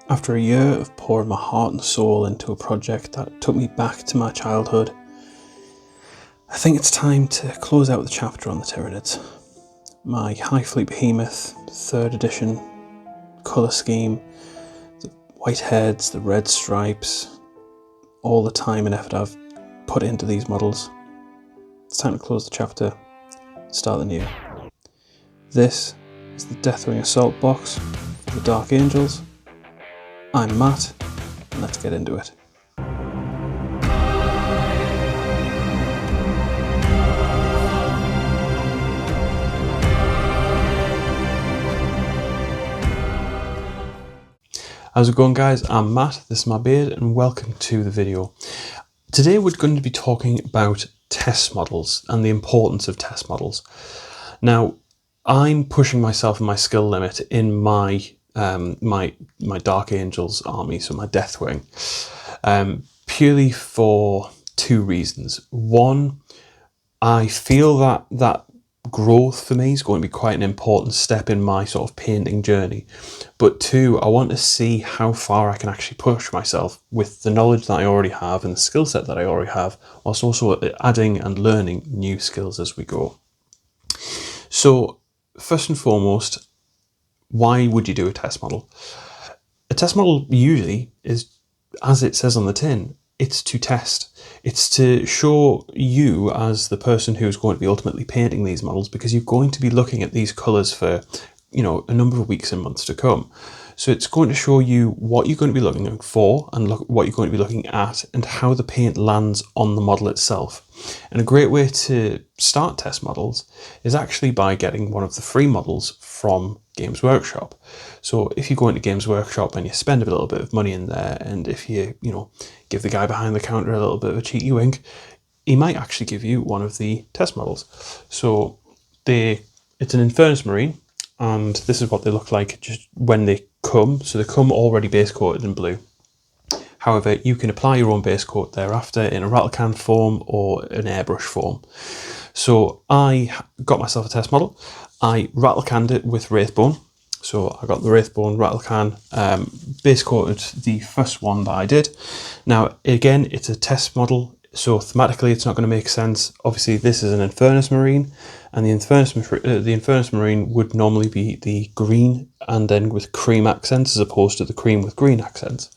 After a year of pouring my heart and soul into a project that took me back to my childhood, I think it's time to close out the chapter on the Tyranids. My High Fleet Behemoth, 3rd edition, colour scheme, the white heads, the red stripes, all the time and effort I've put into these models. It's time to close the chapter, start the new. This is the Deathwing Assault Box for the Dark Angels. I'm Matt, and let's get into it. How's it going, guys? I'm Matt, this is my beard, and welcome to the video. Today we're going to be talking about test models and the importance of test models. Now, I'm pushing myself and my skill limit in my my Dark Angels army, so my Deathwing, purely for 2 reasons. One, I feel that growth for me is going to be quite an important step in my sort of painting journey. But 2, I want to see how far I can actually push myself with the knowledge that I already have and the skill set that I already have, whilst also adding and learning new skills as we go. So first and foremost, why would you do a test model? A test model usually is, as it says on the tin, it's to test. It's to show you as the person who's going to be ultimately painting these models, because you're going to be looking at these colours for, you know, a number of weeks and months to come. So it's going to show you what you're going to be looking for and what you're going to be looking at and how the paint lands on the model itself. And a great way to start test models is actually by getting one of the free models from Games Workshop. So if you go into Games Workshop and you spend a little bit of money in there, and if you give the guy behind the counter a little bit of a cheeky wink, he might actually give you one of the test models. So it's an Infernus Marine, and this is what they look like just when they come. So they come already base coated in blue. However, you can apply your own base coat thereafter in a rattle can form or an airbrush form. So I got myself a test model. I rattle canned it with Wraithbone. So I got the Wraithbone rattle can, base coated the first one that I did. Now, again, it's a test model, so thematically it's not going to make sense. Obviously, this is an Infernus Marine, and the Infernus Marine would normally be the green and then with cream accents, as opposed to the cream with green accents.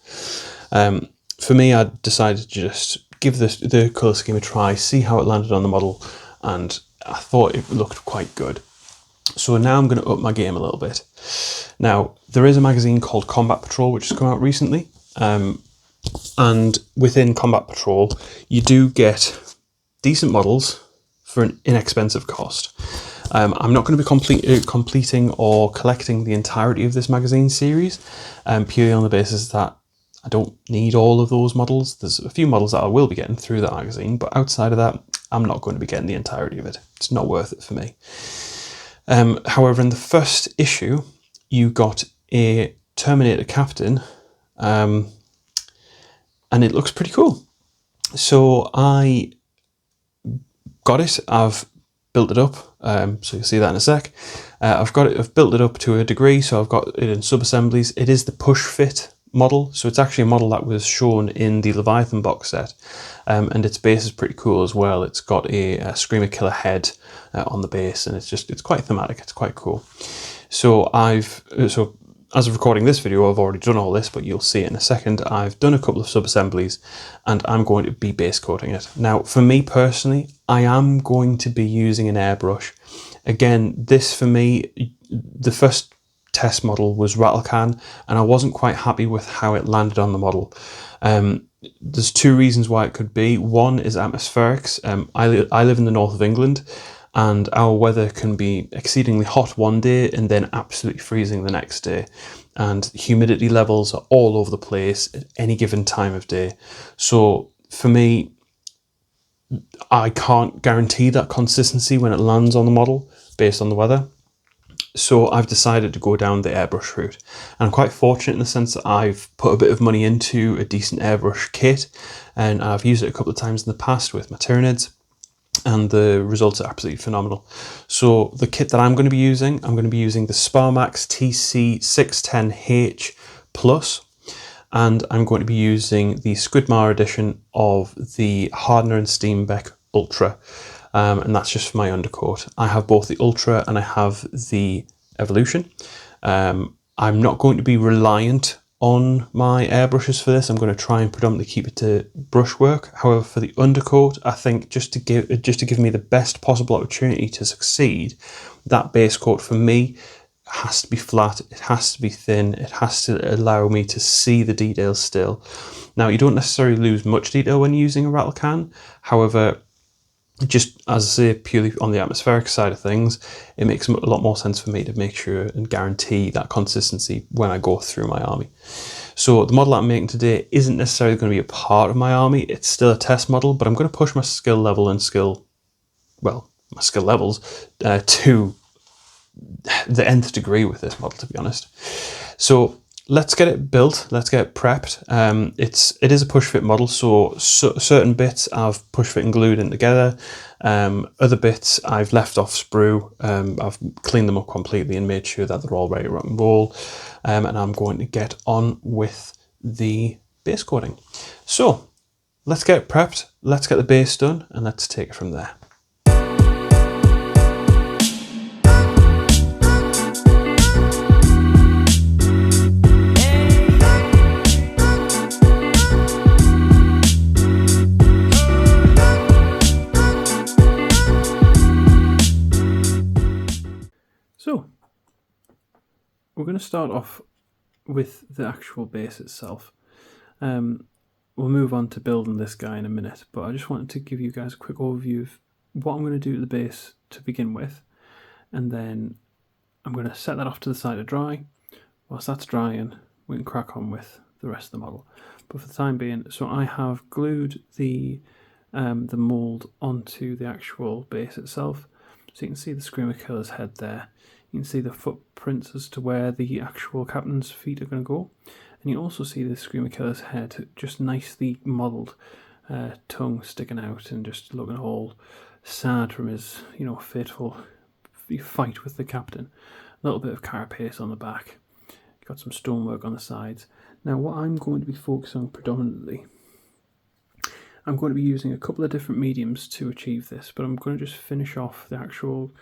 For me, I decided to just give the colour scheme a try, see how it landed on the model, and I thought it looked quite good. So now I'm going to up my game a little bit. Now, there is a magazine called Combat Patrol, which has come out recently, and within Combat Patrol, you do get decent models for an inexpensive cost. I'm not going to be completing or collecting the entirety of this magazine series, purely on the basis that I don't need all of those models. There's a few models that I will be getting through that magazine, but outside of that, I'm not going to be getting the entirety of it. It's not worth it for me. However, in the first issue, you got a Terminator Capitan, and it looks pretty cool. So I got it, I've built it up, so you'll see that in a sec. I've built it up to a degree, so I've got it in sub-assemblies. It is the push fit model, so it's actually a model that was shown in the Leviathan box set, and its base is pretty cool as well. It's got a Screamer Killer head on the base, and it's quite thematic. It's quite cool. So as of recording this video, I've already done all this, but you'll see it in a second. I've done a couple of sub-assemblies, and I'm going to be base coating it. Now, for me personally, I am going to be using an airbrush. Again, this for me, the first test model was rattle can, and I wasn't quite happy with how it landed on the model. There's 2 reasons why it could be. One is atmospherics. I live in the north of England, and our weather can be exceedingly hot one day and then absolutely freezing the next day, and humidity levels are all over the place at any given time of day. So for me, I can't guarantee that consistency when it lands on the model based on the weather. So I've decided to go down the airbrush route, and I'm quite fortunate in the sense that I've put a bit of money into a decent airbrush kit, and I've used it a couple of times in the past with my Tyranids, and the results are absolutely phenomenal. So the kit that I'm going to be using the Sparmax TC610H Plus. and I'm going to be using the Squidmar edition of the Hardener and Steenbeck Ultra, and that's just for my undercoat. I have both the Ultra and I have the Evolution. I'm not going to be reliant on my airbrushes for this. I'm going to try and predominantly keep it to brushwork. However, for the undercoat, I think just to give me the best possible opportunity to succeed, that base coat for me has to be flat, it has to be thin, it has to allow me to see the details still. Now, you don't necessarily lose much detail when using a rattle can. However, just as I say, purely on the atmospheric side of things, it makes a lot more sense for me to make sure and guarantee that consistency when I go through my army. So the model that I'm making today isn't necessarily going to be a part of my army. It's still a test model, but I'm going to push my skill level and my skill levels to the nth degree with this model, to be honest. So let's get it built, let's get it prepped. It is a push fit model, so certain bits I've push fit and glued in together. Other bits I've left off sprue. I've cleaned them up completely and made sure that they're all ready to rock and roll. And I'm going to get on with the base coating. So let's get it prepped, let's get the base done, and let's take it from there. So, we're going to start off with the actual base itself. We'll move on to building this guy in a minute, but I just wanted to give you guys a quick overview of what I'm going to do to the base to begin with, and then I'm going to set that off to the side to dry. Whilst that's drying, we can crack on with the rest of the model. But for the time being, so I have glued the mould onto the actual base itself, so you can see the Screamer Killer's head there. You can see the footprints as to where the actual Captain's feet are going to go. And you also see the Screamer Killer's head just nicely modelled, tongue sticking out and just looking all sad from his, fateful fight with the Captain. A little bit of carapace on the back. Got some stonework on the sides. Now what I'm going to be focusing on predominantly, I'm going to be using a couple of different mediums to achieve this, but I'm going to just finish off the actual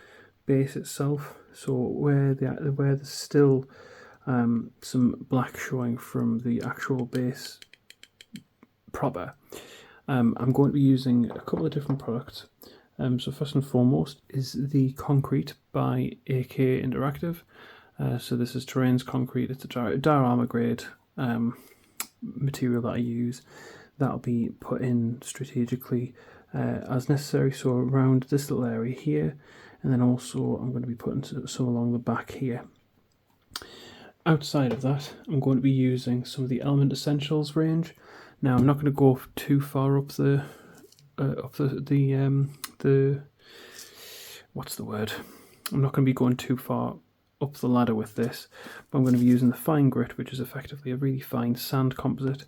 base itself. So where there's still some black showing from the actual base proper, I'm going to be using a couple of different products. So first and foremost is the concrete by AK Interactive. So this is Terrain's concrete. It's a diorama grade material that I use. That'll be put in strategically as necessary, so around this little area here, and then also I'm going to be putting some along the back here. Outside of that, I'm going to be using some of the Element Essentials range. Now I'm not going to go too far up the what's the word? I'm not going to be going too far up the ladder with this, but I'm going to be using the fine grit, which is effectively a really fine sand composite,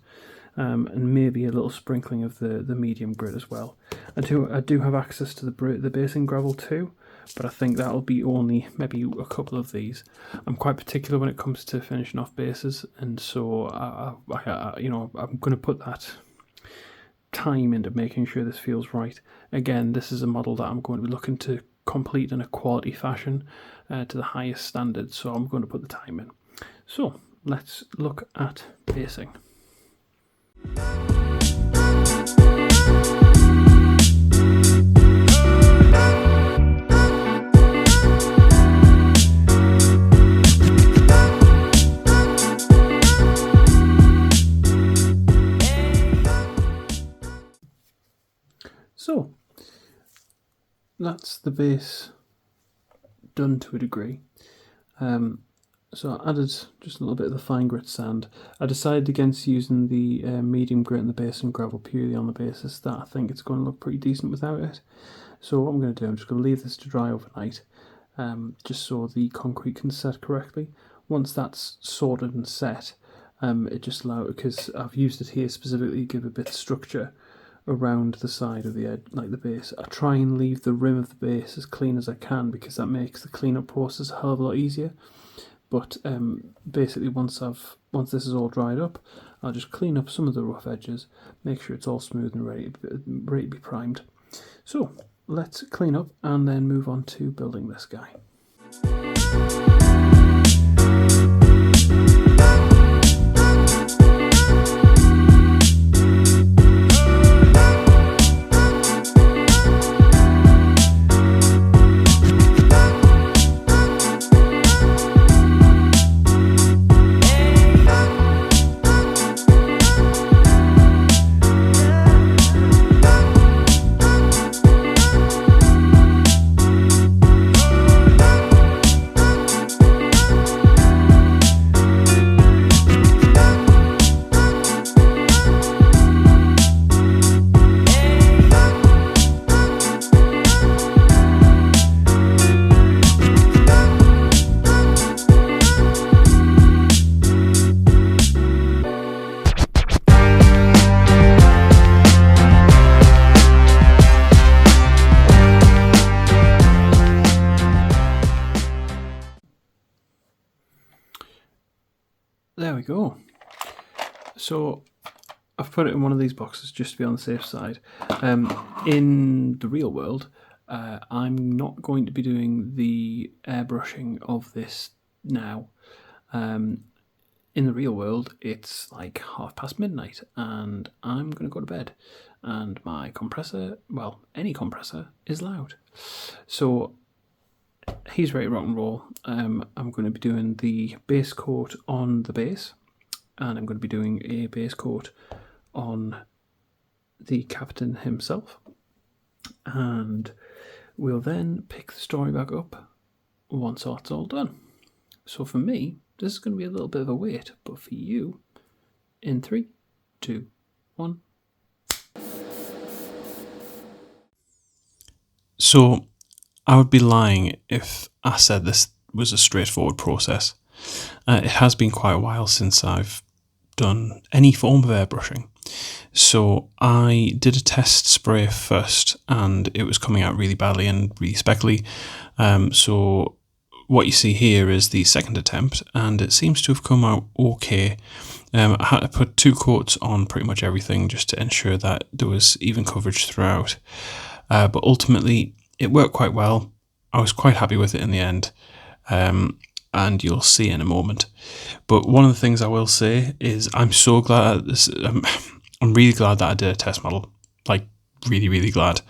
and maybe a little sprinkling of the medium grit as well. I do have access to the basing gravel too, but I think that'll be only maybe a couple of these. I'm quite particular when it comes to finishing off bases, and so I'm going to put that time into making sure this feels right. Again, this is a model that I'm going to be looking to complete in a quality fashion to the highest standard, so I'm going to put the time in. So let's look at basing. So that's the base done to a degree. So I added just a little bit of the fine grit sand. I decided against using the medium grit and the base and gravel purely on the basis that I think it's going to look pretty decent without it. So what I'm going to do, I'm just going to leave this to dry overnight, just so the concrete can set correctly. Once that's sorted and set, it just allows, because I've used it here specifically to give a bit of structure around the side of the edge, like the base. I try and leave the rim of the base as clean as I can because that makes the cleanup process a hell of a lot easier. But basically, once this is all dried up, I'll just clean up some of the rough edges, make sure it's all smooth and ready to be primed. So let's clean up and then move on to building this guy. There we go. So I've put it in one of these boxes just to be on the safe side. In the real world, I'm not going to be doing the airbrushing of this now. In the real world, it's like midnight, and I'm going to go to bed. And my compressor, well, any compressor, is loud. So he's ready to rock and roll. I'm going to be doing the base coat on the base, and I'm going to be doing a base coat on the Capitan himself, and we'll then pick the story back up once that's all done. So for me, this is going to be a little bit of a wait, but for you, in 3, 2, 1. So I would be lying if I said this was a straightforward process. It has been quite a while since I've done any form of airbrushing. So I did a test spray first, and it was coming out really badly and really speckly. So what you see here is the second attempt, and it seems to have come out okay. I had to put 2 coats on pretty much everything just to ensure that there was even coverage throughout. But ultimately, it worked quite well. I was quite happy with it in the end, and you'll see in a moment. But one of the things I will say is I'm so glad I'm really glad that I did a test model. Like, really, really glad.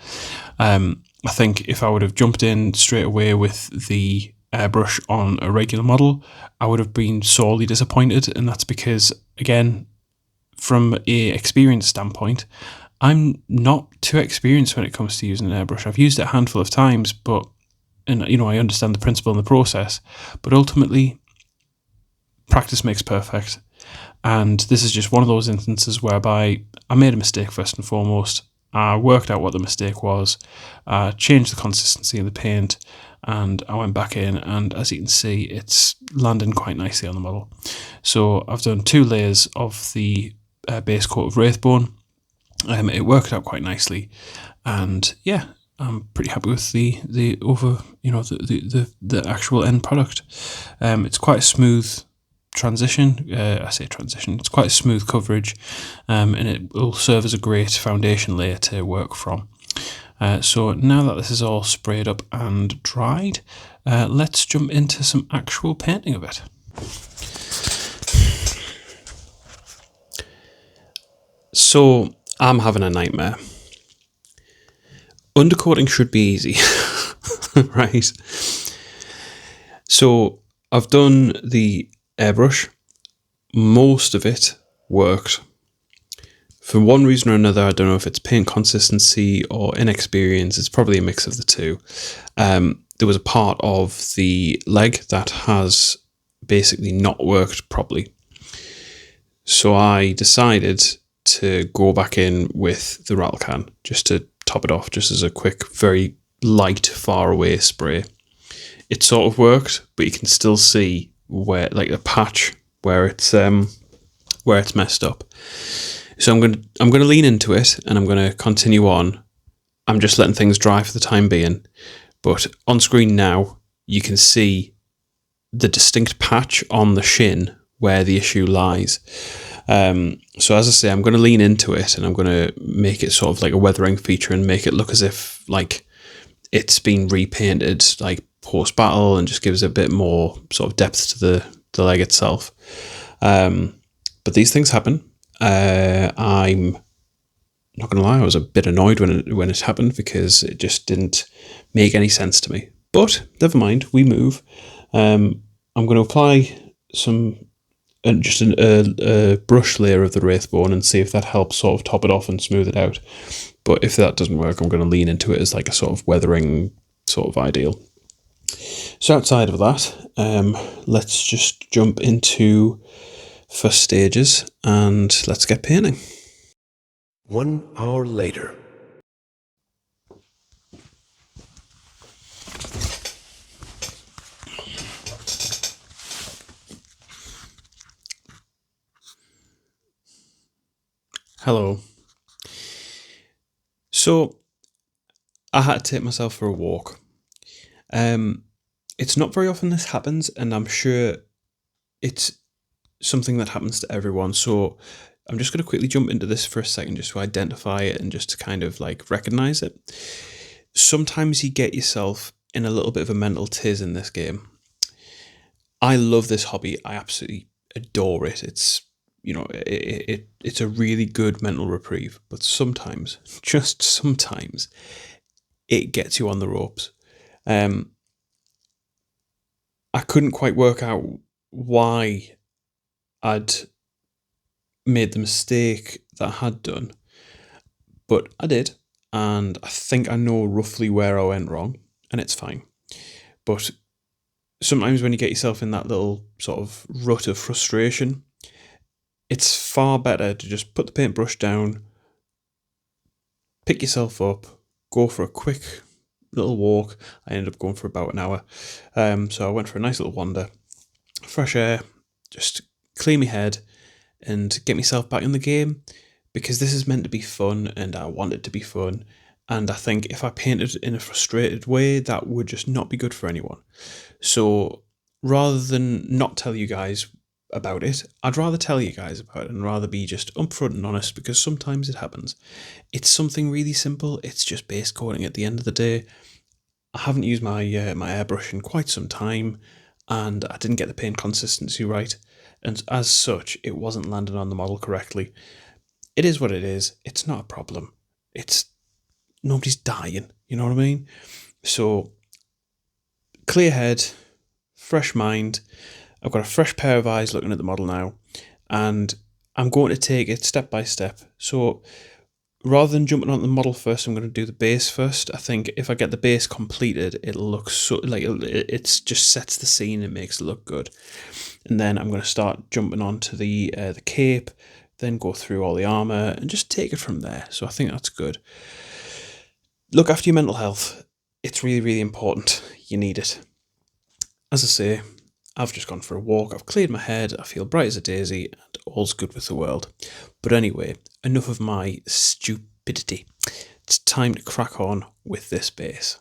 I think if I would have jumped in straight away with the airbrush on a regular model, I would have been sorely disappointed, and that's because, again, from a experience standpoint, I'm not too experienced when it comes to using an airbrush. I've used it a handful of times, and I understand the principle and the process, but ultimately, practice makes perfect. And this is just one of those instances whereby I made a mistake first and foremost. I worked out what the mistake was, changed the consistency of the paint, and I went back in, and as you can see, it's landing quite nicely on the model. So I've done 2 layers of the base coat of Wraithbone. It worked out quite nicely, and yeah, I'm pretty happy with the actual end product. It's quite a smooth transition. I say transition. It's quite a smooth coverage, and it will serve as a great foundation layer to work from. So now that this is all sprayed up and dried, let's jump into some actual painting of it. So I'm having a nightmare. Undercoating should be easy, right? So I've done the airbrush. Most of it worked. For one reason or another, I don't know if it's paint consistency or inexperience. It's probably a mix of the two. There was a part of the leg that has basically not worked properly. So I decided to go back in with the rattle can just to top it off, just as a quick, very light, far away spray. It sort of worked, but you can still see where, like, the patch where it's messed up. So I'm gonna lean into it, and I'm gonna continue on. I'm just letting things dry for the time being, but on screen now you can see the distinct patch on the shin where the issue lies. So as I say, I'm going to lean into it and I'm going to make it sort of like a weathering feature and make it look as if like it's been repainted like post battle and just gives a bit more sort of depth to the leg itself. But these things happen. I'm not going to lie, I was a bit annoyed when it happened because it just didn't make any sense to me. But never mind, we move. I'm going to apply some just a brush layer of the Wraithbone and see if that helps sort of top it off and smooth it out. But if that doesn't work, I'm going to lean into it as like a sort of weathering sort of ideal. So outside of that, let's just jump into first stages and let's get painting. 1 hour later. Hello. So I had to take myself for a walk. It's not very often this happens, and I'm sure it's something that happens to everyone. So I'm just going to quickly jump into this for a second just to identify it and just to kind of like recognize it. Sometimes you get yourself in a little bit of a mental tiz in this game. I love this hobby. I absolutely adore it. It's, you know, it's a really good mental reprieve, but sometimes, just sometimes, it gets you on the ropes. I couldn't quite work out why I'd made the mistake that I had done, but I did, and I think I know roughly where I went wrong, and it's fine. But sometimes when you get yourself in that little sort of rut of frustration, it's far better to just put the paintbrush down, pick yourself up, go for a quick little walk. I ended up going for about an hour. So I went for a nice little wander, fresh air, just clear my head and get myself back in the game, because this is meant to be fun and I want it to be fun. And I think if I painted in a frustrated way, that would just not be good for anyone. So rather than not tell you guys about it, I'd rather tell you guys about it and rather be just upfront and honest, because sometimes it happens. It's something really simple. It's just base coating at the end of the day. I haven't used my my airbrush in quite some time, and I didn't get the paint consistency right, and as such it wasn't landing on the model correctly. It is what it is. It's not a problem. It's nobody's dying, you know what I mean? So clear head, fresh mind. I've got a fresh pair of eyes looking at the model now, and I'm going to take it step by step. So rather than jumping on the model first, I'm going to do the base first. I think if I get the base completed, it'll look so like it's just sets the scene. It makes it look good, and then I'm going to start jumping onto the cape, then go through all the armor and just take it from there. So I think that's good. Look after your mental health. It's really, really important. You need it. As I say, I've just gone for a walk, I've cleared my head, I feel bright as a daisy, and all's good with the world. But anyway, enough of my stupidity. It's time to crack on with this base.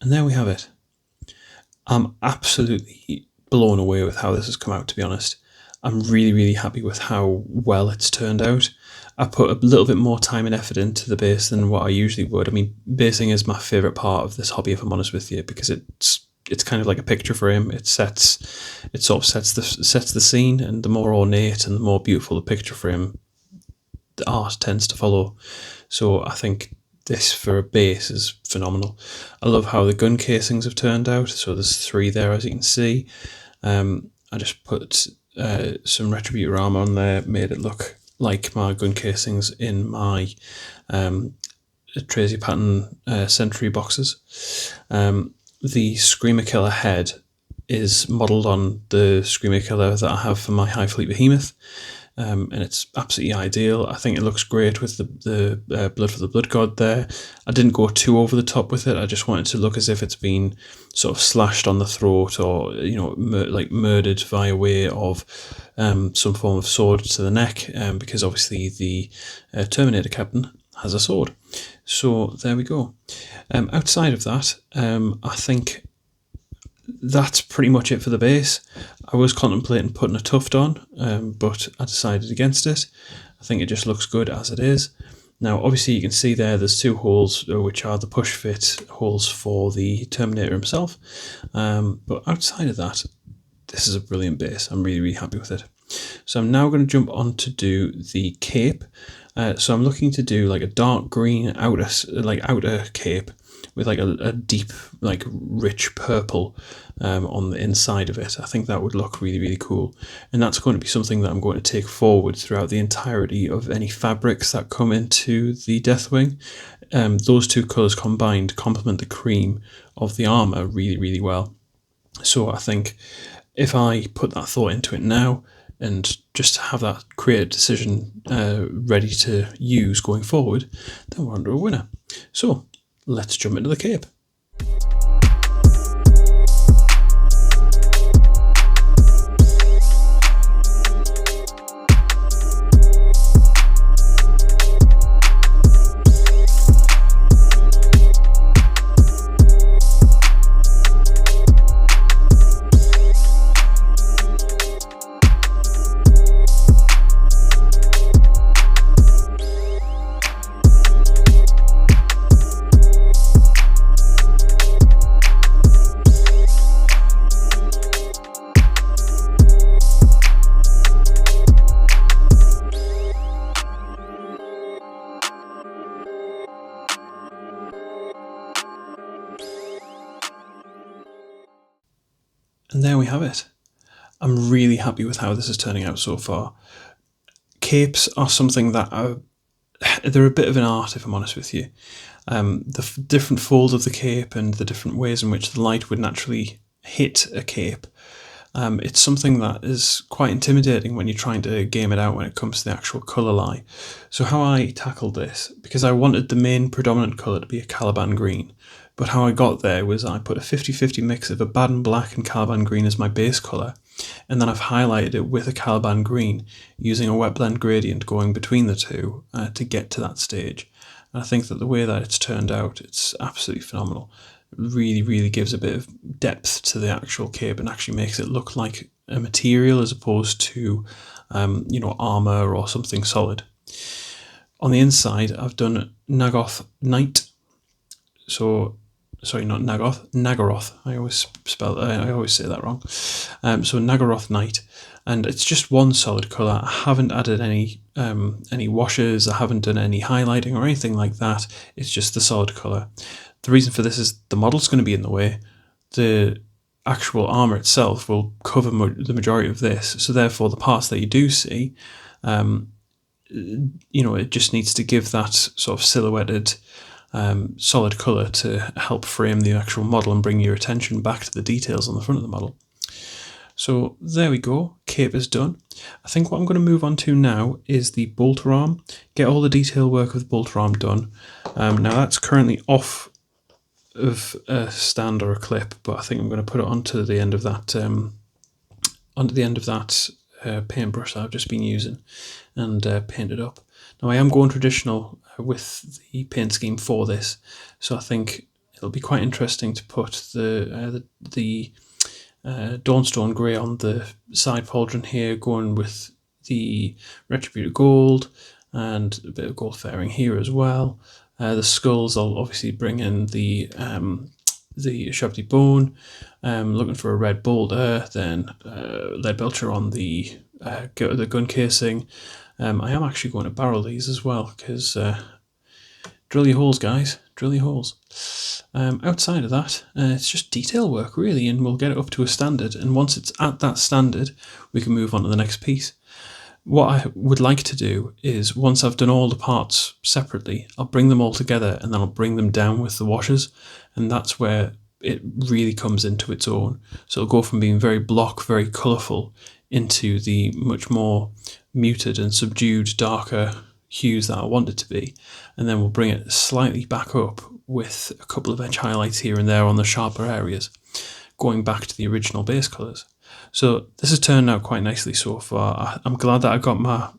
And there we have it. I'm absolutely blown away with how this has come out, to be honest. I'm really, really happy with how well it's turned out. I put a little bit more time and effort into the base than what I usually would. I mean, basing is my favourite part of this hobby, if I'm honest with you, because it's kind of like a picture frame. It sort of sets the scene, and the more ornate and the more beautiful the picture frame, the art tends to follow. So I think this for a base is phenomenal. I love how the gun casings have turned out. So there's 3 there, as you can see. I just put some Retributor armor on there, made it look like my gun casings in my Tracy Pattern Sentry boxes. The Screamer Killer head is modelled on the Screamer Killer that I have for my High Fleet Behemoth, and it's absolutely ideal. I think it looks great with the Blood for the Blood God there. I didn't go too over the top with it. I just wanted to look as if it's been sort of slashed on the throat, or like murdered via way of some form of sword to the neck, because obviously the Terminator Captain has a sword. So there we go. Outside of that, I think that's pretty much it for the base. I was contemplating putting a tuft on, but I decided against it. I think it just looks good as it is. Now, obviously, you can see there's 2 holes, which are the push fit holes for the Terminator himself. But outside of that, this is a brilliant base. I'm really, really happy with it. So I'm now going to jump on to do the cape. So I'm looking to do like a dark green outer cape with like a deep, like rich purple on the inside of it. I think that would look really, really cool. And that's going to be something that I'm going to take forward throughout the entirety of any fabrics that come into the Deathwing. Those 2 colours combined complement the cream of the armour really, really well. So I think if I put that thought into it now, and just have that creative decision ready to use going forward, then we're under a winner. So let's jump into the cape. And there we have it. I'm really happy with how this is turning out so far. Capes are something that they're a bit of an art, if I'm honest with you. The different folds of the cape and the different ways in which the light would naturally hit a cape, it's something that is quite intimidating when you're trying to game it out when it comes to the actual colour lie. So how I tackled this, because I wanted the main predominant colour to be a Caliban green, but how I got there was I put a 50-50 mix of Abaddon black and Caliban green as my base colour, and then I've highlighted it with a Caliban green using a wet blend gradient going between the 2 to get to that stage. And I think that the way that it's turned out, it's absolutely phenomenal. It really, really gives a bit of depth to the actual cape and actually makes it look like a material as opposed to, armour or something solid. On the inside, I've done Nagaroth Knight. Sorry, not Nagoth, Nagaroth. I always say that wrong. So Nagaroth Knight, and it's just one solid colour. I haven't added any washes. I haven't done any highlighting or anything like that. It's just the solid colour. The reason for this is the model's going to be in the way. The actual armour itself will cover the majority of this. So therefore, the parts that you do see, it just needs to give that sort of silhouetted solid colour to help frame the actual model and bring your attention back to the details on the front of the model. So there we go, cape is done. I think what I'm going to move on to now is the bolter arm, get all the detail work of the bolter arm done. Now that's currently off of a stand or a clip, but I think I'm going to put it onto the end of that paintbrush that I've just been using and paint it up. Now I am going traditional with the paint scheme for this, so I think it'll be quite interesting to put the Dawnstone Grey on the side pauldron here, going with the Retributed Gold and a bit of gold fairing here as well. The skulls, I'll obviously bring in the Shabty Bone, looking for a red boulder, then lead belcher on the gun casing. I am actually going to barrel these as well, because drill your holes, guys, drill your holes. Outside of that, it's just detail work really, and we'll get it up to a standard, and once it's at that standard we can move on to the next piece. What I would like to do is, once I've done all the parts separately, I'll bring them all together and then I'll bring them down with the washers, and that's where it really comes into its own. So it'll go from being very block, very colourful, into the much more muted and subdued, darker hues that I want it to be, and then we'll bring it slightly back up with a couple of edge highlights here and there on the sharper areas, going back to the original base colours. So this has turned out quite nicely so far. I'm glad that I got my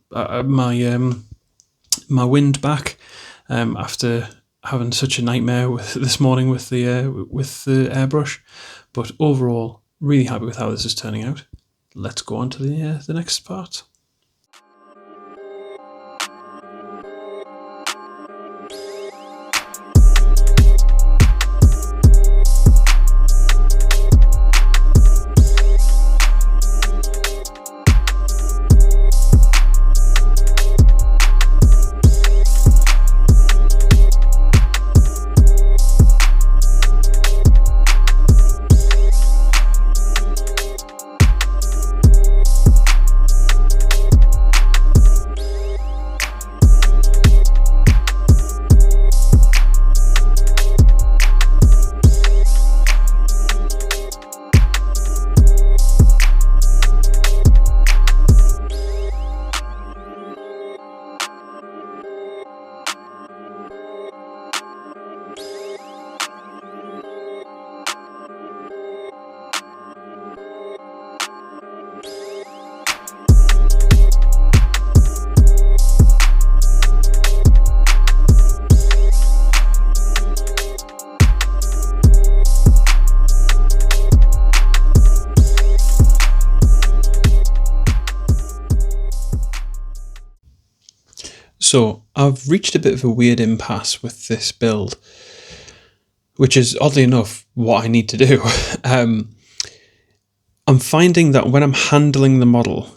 wind back after having such a nightmare this morning with the airbrush. But overall, really happy with how this is turning out. Let's go on to the next part. So I've reached a bit of a weird impasse with this build, which is oddly enough what I need to do. I'm finding that when I'm handling the model,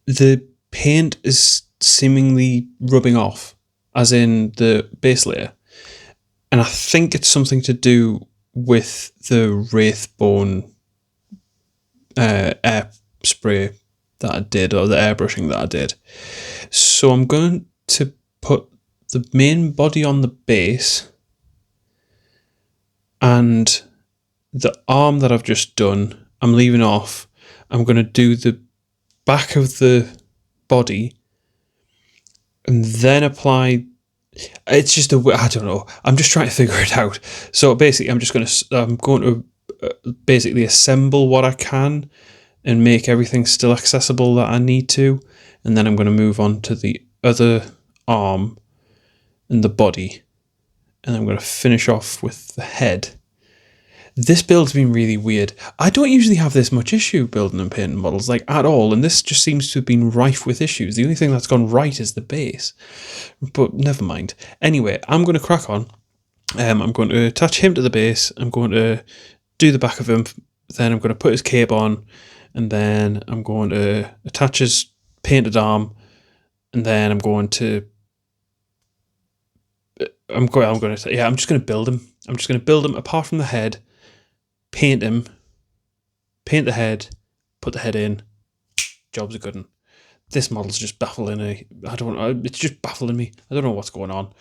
the paint is seemingly rubbing off, as in the base layer, and I think it's something to do with the Wraithbone air spray that I did, or the airbrushing that I did. So I'm going to put the main body on the base, and the arm that I've just done, I'm leaving off. I'm going to do the back of the body and then apply. It's just I don't know. I'm just trying to figure it out. So basically, I'm going to basically assemble what I can and make everything still accessible that I need to, and then I'm going to move on to the other arm and the body, and I'm going to finish off with the head. This build's been really weird. I don't usually have this much issue building and painting models, like, at all, and this just seems to have been rife with issues. The only thing that's gone right is the base, but never mind. Anyway, I'm going to crack on. I'm going to attach him to the base. I'm going to do the back of him. Then I'm going to put his cape on, and then I'm going to attach his painted arm, and then I'm just going to build him. I'm just going to build him apart from the head, paint him, paint the head, put the head in. Job's a good one. This model's just baffling me. It's just baffling me. I don't know what's going on.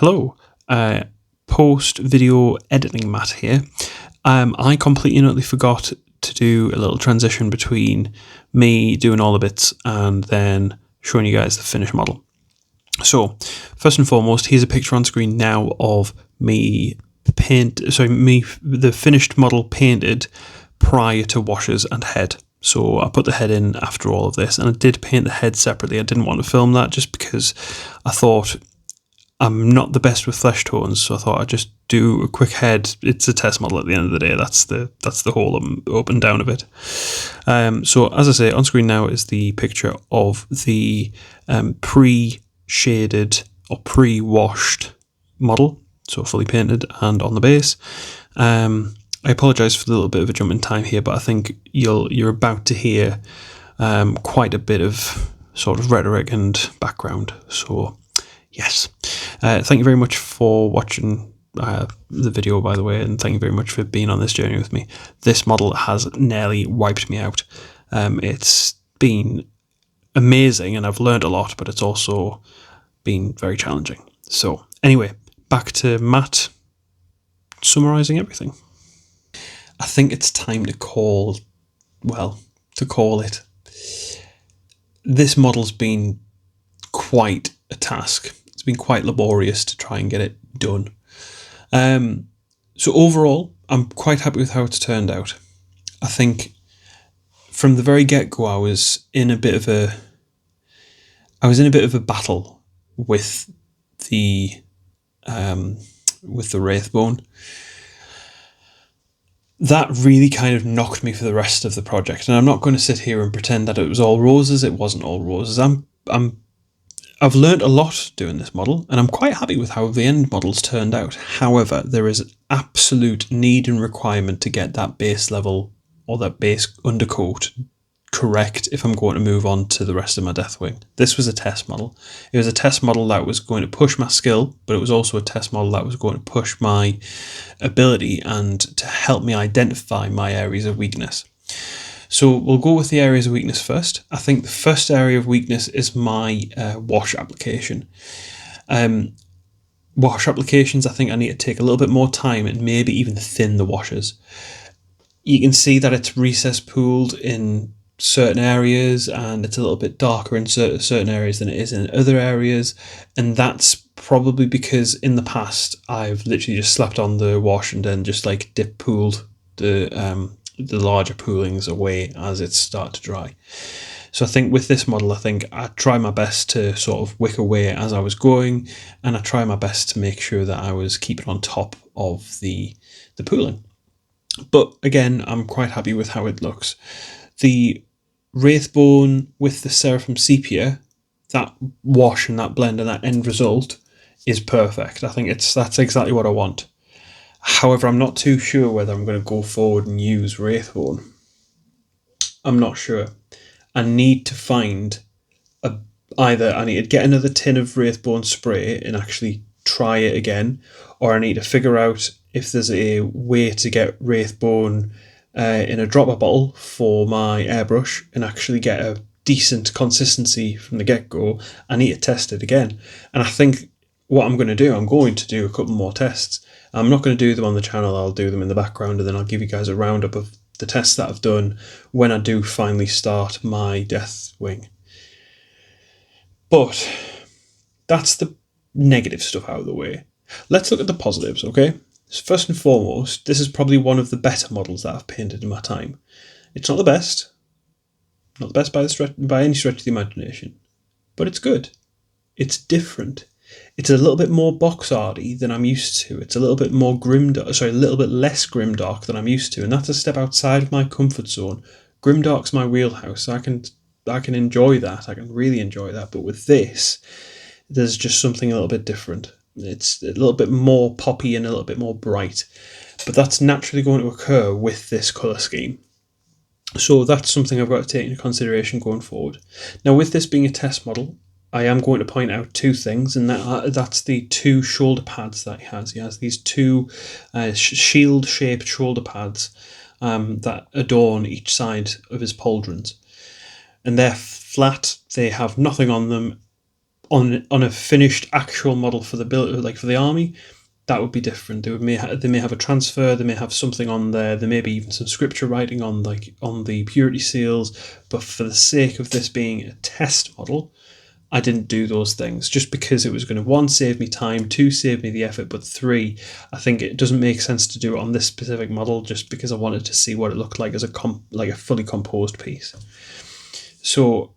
Hello, post-video editing Matt here. I completely and utterly forgot to do a little transition between me doing all the bits and then showing you guys the finished model. So, first and foremost, here's a picture on screen now of the finished model painted prior to washes and head. So I put the head in after all of this, and I did paint the head separately. I didn't want to film that just because I thought I'm not the best with flesh tones, so I thought I'd just do a quick head. It's a test model at the end of the day. That's the whole up and down of it. So as I say, on screen now is the picture of the pre-shaded or pre-washed model, so fully painted and on the base. I apologise for the little bit of a jump in time here, but I think you're about to hear quite a bit of sort of rhetoric and background. So yes, thank you very much for watching the video, by the way, and thank you very much for being on this journey with me. This model has nearly wiped me out. It's been amazing and I've learned a lot, but it's also been very challenging. So anyway, back to Matt summarising everything. I think it's time to call it. This model's been quite a task. It's been quite laborious to try and get it done. So overall, I'm quite happy with how it's turned out. I think from the very get-go, I was in a bit of a battle with the Wraithbone. That really kind of knocked me for the rest of the project, and I'm not going to sit here and pretend that it was all roses. It wasn't all roses. I've learned a lot doing this model, and I'm quite happy with how the end model's turned out. However, there is an absolute need and requirement to get that base level or that base undercoat correct if I'm going to move on to the rest of my Deathwing. This was a test model. It was a test model that was going to push my skill, but it was also a test model that was going to push my ability and to help me identify my areas of weakness. So we'll go with the areas of weakness first. I think the first area of weakness is my wash application. Wash applications, I think I need to take a little bit more time and maybe even thin the washes. You can see that it's recess pooled in certain areas and it's a little bit darker in certain areas than it is in other areas, and that's probably because in the past I've literally just slapped on the wash and then just like dip pooled the larger poolings away as it started to dry. So I think with this model, I think I try my best to sort of wick away as I was going, and I try my best to make sure that I was keeping on top of the pooling. But again, I'm quite happy with how it looks. The Wraithbone with the Seraphim Sepia, that wash and that blend and that end result is perfect. I think that's exactly what I want. However, I'm not too sure whether I'm going to go forward and use Wraithbone. I'm not sure. I need to find either I need to get another tin of Wraithbone spray and actually try it again, or I need to figure out if there's a way to get Wraithbone in a dropper bottle for my airbrush and actually get a decent consistency from the get-go. I need to test it again. And I think what I'm going to do a couple more tests. I'm not going to do them on the channel, I'll do them in the background, and then I'll give you guys a roundup of the tests that I've done when I do finally start my Deathwing. But that's the negative stuff out of the way. Let's look at the positives, okay? So first and foremost, this is probably one of the better models that I've painted in my time. It's not the best. Not the best by any stretch of the imagination. But it's good. It's different. It's a little bit more box arty than I'm used to. It's a little bit more a little bit less grimdark than I'm used to, and that's a step outside of my comfort zone. Grimdark's my wheelhouse. So I can enjoy that. I can really enjoy that. But with this, there's just something a little bit different. It's a little bit more poppy and a little bit more bright. But that's naturally going to occur with this colour scheme. So that's something I've got to take into consideration going forward. Now, with this being a test model, I am going to point out two things, and that's the two shoulder pads that he has. He has these two shield-shaped shoulder pads that adorn each side of his pauldrons. And they're flat, they have nothing on them. on a finished actual model for the build, like for the army, that would be different. They may have a transfer, they may have something on there, there may be even some scripture writing on the purity seals. But for the sake of this being a test model, I didn't do those things just because it was going to, 1, save me time, 2, save me the effort, but 3, I think it doesn't make sense to do it on this specific model just because I wanted to see what it looked like as a fully composed piece. So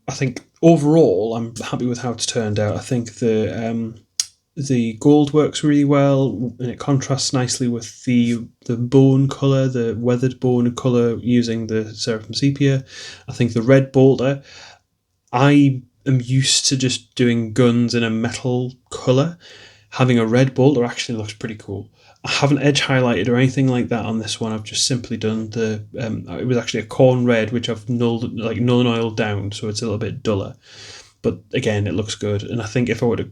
I think overall I'm happy with how it's turned out. I think the gold works really well and it contrasts nicely with the bone colour, the weathered bone colour using the Seraphim Sepia. I think the red bolter, I am used to just doing guns in a metal colour. Having a red bolter actually looks pretty cool. I haven't edge highlighted or anything like that on this one. I've just simply done the it was actually a corn red, which I've null and oiled down, so it's a little bit duller. But again, it looks good. And I think if I were to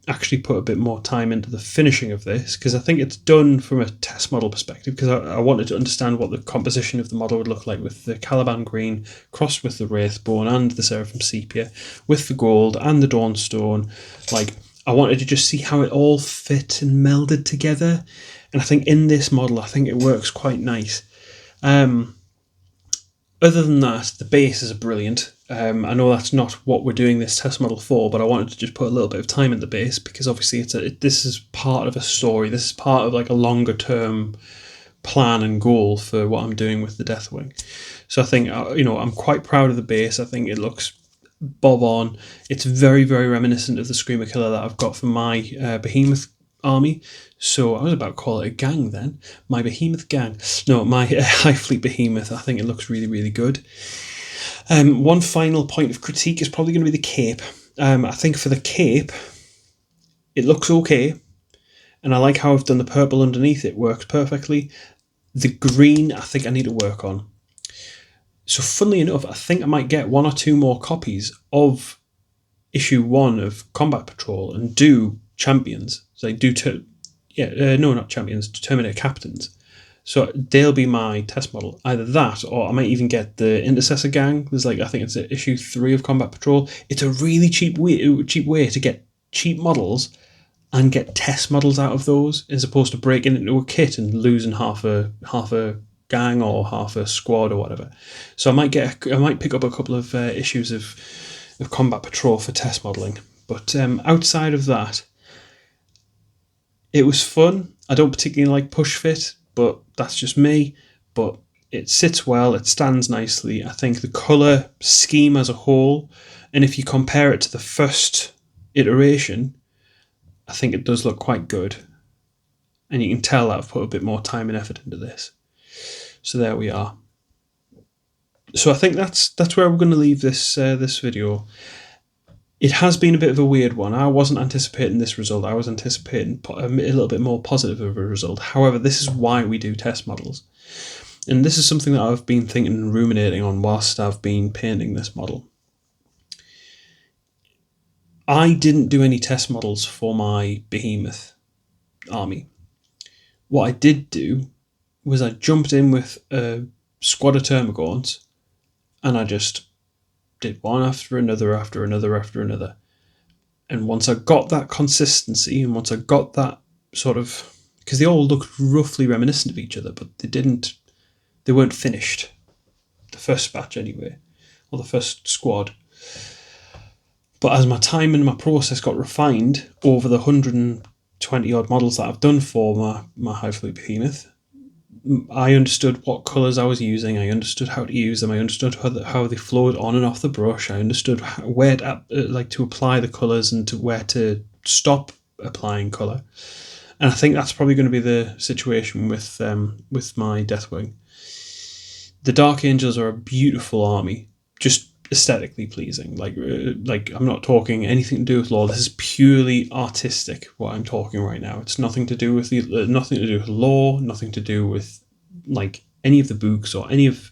actually put a bit more time into the finishing of this, because I think it's done from a test model perspective, because I wanted to understand what the composition of the model would look like with the Caliban green crossed with the Wraithbone and the Seraphim Sepia, with the gold and the Dawnstone. Like, I wanted to just see how it all fit and melded together. And I think in this model, I think it works quite nice. Other than that, the bases are brilliant. I know that's not what we're doing this test model for, but I wanted to just put a little bit of time in the base because obviously this is part of a story. This is part of like a longer term plan and goal for what I'm doing with the Deathwing. So I think, I'm quite proud of the base. I think it looks bob on. It's very, very reminiscent of the Screamer Killer that I've got for my Behemoth army. So I was about to call it a gang then. My Behemoth gang. No, my High Fleet Behemoth. I think it looks really, really good. One final point of critique is probably going to be the cape. I think for the cape, it looks okay. And I like how I've done the purple underneath. It works perfectly. The green, I think I need to work on. So funnily enough, I think I might get 1 or 2 more copies of issue 1 of Combat Patrol and do champions. So I do, not champions, Terminator captains. So they'll be my test model. Either that, or I might even get the Intercessor gang. There's I think it's issue 3 of Combat Patrol. It's a really cheap way to get cheap models and get test models out of those, as opposed to breaking into a kit and losing half a gang or half a squad or whatever. So I might pick up a couple of issues of Combat Patrol for test modelling. But outside of that, it was fun. I don't particularly like push fit, but that's just me. But it sits well, it stands nicely. I think the colour scheme as a whole, and if you compare it to the first iteration, I think it does look quite good. And you can tell that I've put a bit more time and effort into this. So there we are. So I think that's where we're going to leave this video. It has been a bit of a weird one. I wasn't anticipating this result. I was anticipating a little bit more positive of a result. However, this is why we do test models. And this is something that I've been thinking and ruminating on whilst I've been painting this model. I didn't do any test models for my Behemoth army. What I did do was I jumped in with a squad of Termagants and I just did one after another, after another, after another. And once I got that consistency and once I got that sort of, because they all looked roughly reminiscent of each other, but they weren't finished. The first batch anyway, or the first squad. But as my time and my process got refined over the 120 odd models that I've done for my High Fleet Behemoth, I understood what colours I was using, I understood how to use them, I understood how they flowed on and off the brush, I understood where to apply the colours and to where to stop applying colour. And I think that's probably going to be the situation with my Deathwing. The Dark Angels are a beautiful army, just aesthetically pleasing. Like I'm not talking anything to do with lore. This is purely artistic. What I'm talking right now. It's nothing to do with nothing to do with lore. Nothing to do with like any of the books or any of.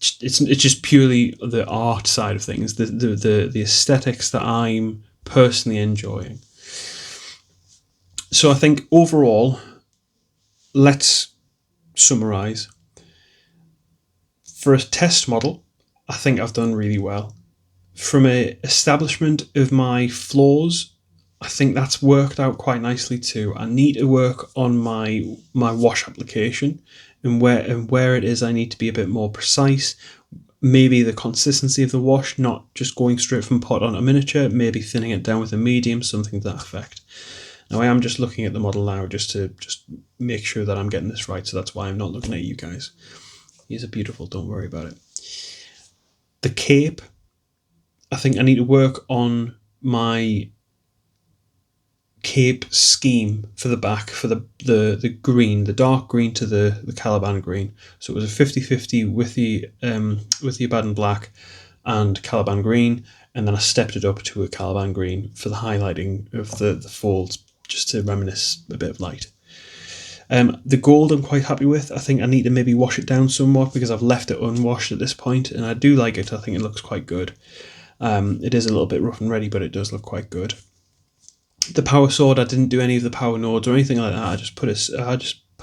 It's just purely the art side of things. The aesthetics that I'm personally enjoying. So I think overall, let's summarise. For a test model, I think I've done really well. From a establishment of my floors, I think that's worked out quite nicely too. I need to work on my wash application and where it is I need to be a bit more precise. Maybe the consistency of the wash, not just going straight from pot on a miniature, maybe thinning it down with a medium, something to that effect. Now I am just looking at the model now just to make sure that I'm getting this right, so that's why I'm not looking at you guys. These are beautiful, don't worry about it. The cape, I think I need to work on my cape scheme for the back, for the green, the dark green to the Caliban green. So it was a 50-50 with the Abaddon black and Caliban green, and then I stepped it up to a Caliban green for the highlighting of the folds, just to reminisce a bit of light. The gold I'm quite happy with. I think I need to maybe wash it down somewhat because I've left it unwashed at this point, and I do like it. I think it looks quite good. It is a little bit rough and ready, but it does look quite good. The power sword, I didn't do any of the power nodes or anything like that. I just put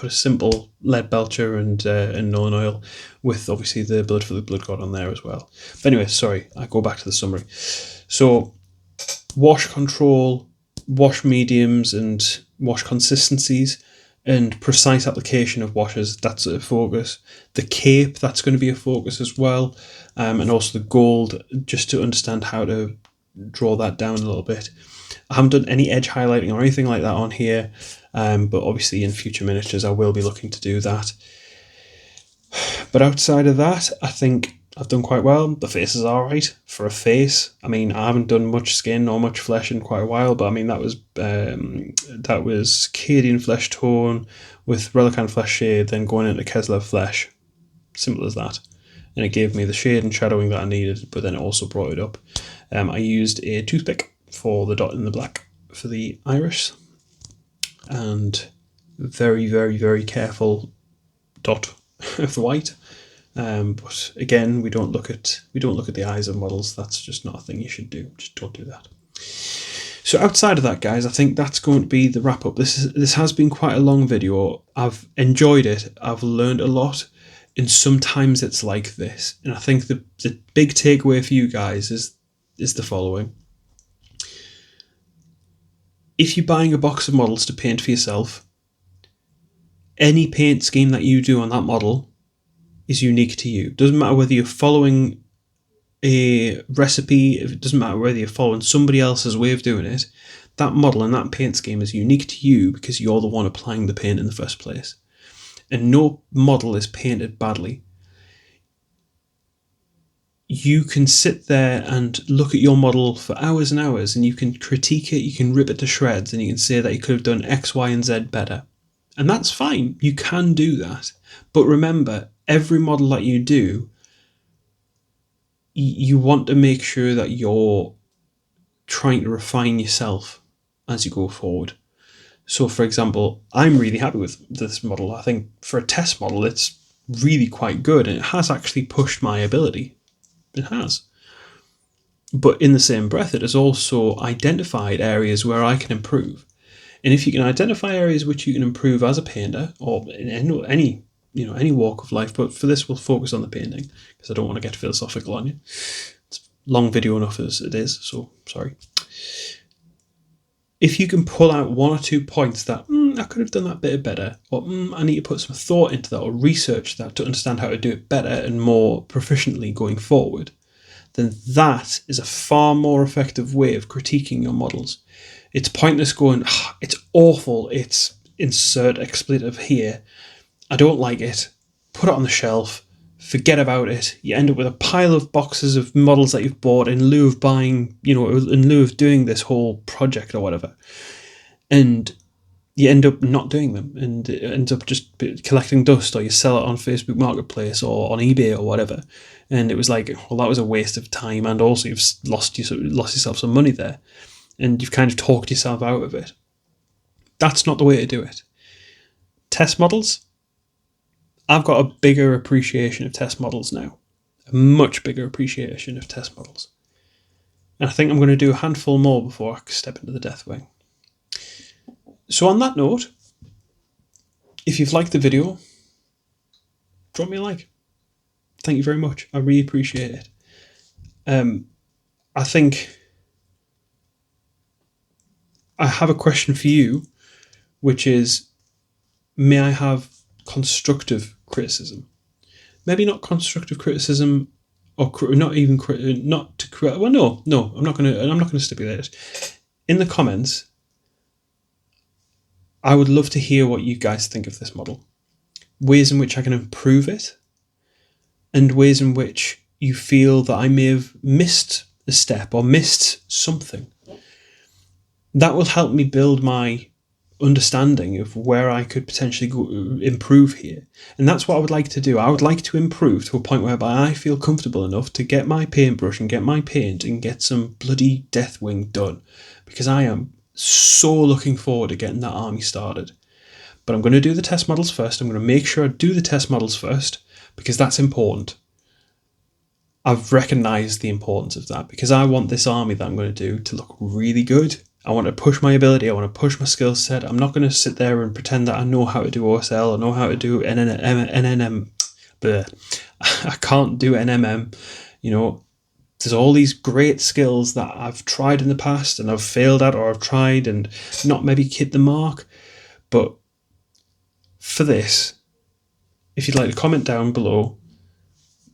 a simple lead belcher and Nolan oil, with obviously the blood for the blood god on there as well. But anyway, sorry, I go back to the summary. So wash control, wash mediums and wash consistencies, and precise application of washes, that's a focus. The cape, that's going to be a focus as well, and also the gold, just to understand how to draw that down a little bit. I haven't done any edge highlighting or anything like that on here, but obviously in future miniatures I will be looking to do that. But outside of that, I think I've done quite well. The face is alright for a face. I mean, I haven't done much skin or much flesh in quite a while, but I mean that was Cadian flesh tone with Relican flesh shade, then going into Keslev flesh. Simple as that. And it gave me the shade and shadowing that I needed, but then it also brought it up. I used a toothpick for the dot in the black for the iris, and very, very, very careful dot of the white. But again, we don't look at the eyes of models. That's just not a thing you should do. Just don't do that. So outside of that, guys, I think that's going to be the wrap up. This has been quite a long video. I've enjoyed it. I've learned a lot, and sometimes it's like this. And I think the big takeaway for you guys is the following. If you're buying a box of models to paint for yourself, any paint scheme that you do on that model is unique to you. Doesn't matter whether you're following a recipe, it doesn't matter whether you're following somebody else's way of doing it. That model and that paint scheme is unique to you because you're the one applying the paint in the first place. And no model is painted badly. You can sit there and look at your model for hours and hours, and you can critique it, you can rip it to shreds, and you can say that you could have done X, Y, and Z better. And that's fine, you can do that. But remember, every model that you do, you want to make sure that you're trying to refine yourself as you go forward. So for example, I'm really happy with this model. I think for a test model, it's really quite good, and it has actually pushed my ability. It has. But in the same breath, it has also identified areas where I can improve. And if you can identify areas which you can improve as a painter, or in any walk of life, but for this we'll focus on the painting because I don't want to get philosophical on you. It's long video enough as it is, so sorry. If you can pull out one or 2 points that I could have done that bit better, or I need to put some thought into that or research that to understand how to do it better and more proficiently going forward, then that is a far more effective way of critiquing your models. It's pointless going, it's awful, it's insert expletive here, I don't like it, put it on the shelf, forget about it. You end up with a pile of boxes of models that you've bought in lieu of buying, in lieu of doing this whole project or whatever. And you end up not doing them, and it ends up just collecting dust, or you sell it on Facebook Marketplace or on eBay or whatever. And it was like, well, that was a waste of time, and also you've lost yourself some money there, and you've kind of talked yourself out of it. That's not the way to do it. Test models, I've got a bigger appreciation of test models now. A much bigger appreciation of test models. And I think I'm going to do a handful more before I step into the Deathwing. So on that note, if you've liked the video, drop me a like. Thank you very much. I really appreciate it. I think I have a question for you, which is, may I have constructive criticism? Maybe not constructive criticism, or not even not to. Well, no, I'm not gonna stipulate it. In the comments, I would love to hear what you guys think of this model, ways in which I can improve it, and ways in which you feel that I may have missed a step or missed something. That will help me build my understanding of where I could potentially improve here. And that's what I would like to do. I would like to improve to a point whereby I feel comfortable enough to get my paintbrush and get my paint and get some bloody deathwing done, because I am so looking forward to getting that army started. But I'm going to do the test models first. I'm going to make sure I do the test models first, because that's important. I've recognised the importance of that, because I want this army that I'm going to do to look really good. I want to push my ability. I want to push my skill set. I'm not going to sit there and pretend that I know how to do OSL. I know how to do NNM. I can't do NMM. You know, there's all these great skills that I've tried in the past and I've failed at, or I've tried and not maybe hit the mark. But for this, if you'd like to comment down below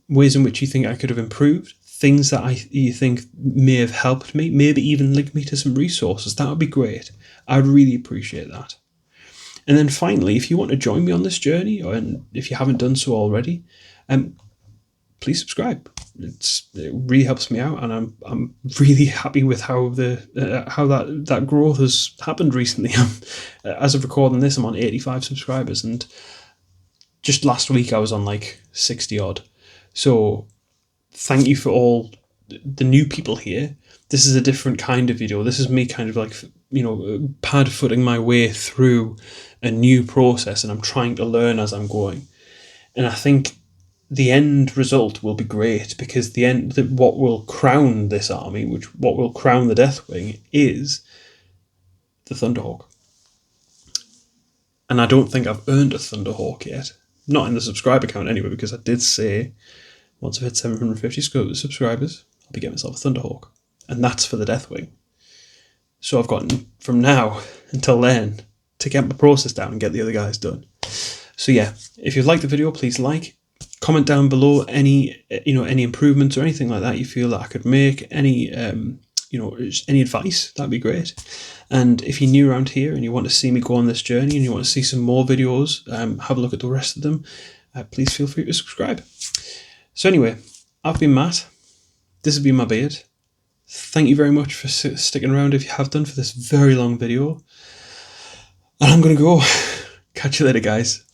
ways in which you think I could have improved, things that you think may have helped me, maybe even link me to some resources, that would be great. I'd really appreciate that. And then finally, if you want to join me on this journey, or if you haven't done so already, please subscribe. It really helps me out, and I'm really happy with how that growth has happened recently. As of recording this, I'm on 85 subscribers, and just last week I was on like 60 odd. So thank you for all the new people here. This is a different kind of video. This is me kind of like, you know, pad-footing my way through a new process, and I'm trying to learn as I'm going. And I think the end result will be great, because what will crown this army, what will crown the Deathwing, is the Thunderhawk. And I don't think I've earned a Thunderhawk yet. Not in the subscriber count anyway, because I did say once I've hit 750 subscribers, I'll be getting myself a Thunderhawk. And that's for the Deathwing. So I've got from now until then to get my process down and get the other guys done. So yeah, if you've liked the video, please like. Comment down below any improvements or anything like that you feel that I could make. Any any advice, that'd be great. And if you're new around here and you want to see me go on this journey and you want to see some more videos, have a look at the rest of them, please feel free to subscribe. So anyway, I've been Matt. This has been my beard. Thank you very much for sticking around, if you have done, for this very long video. And I'm going to go. Catch you later, guys.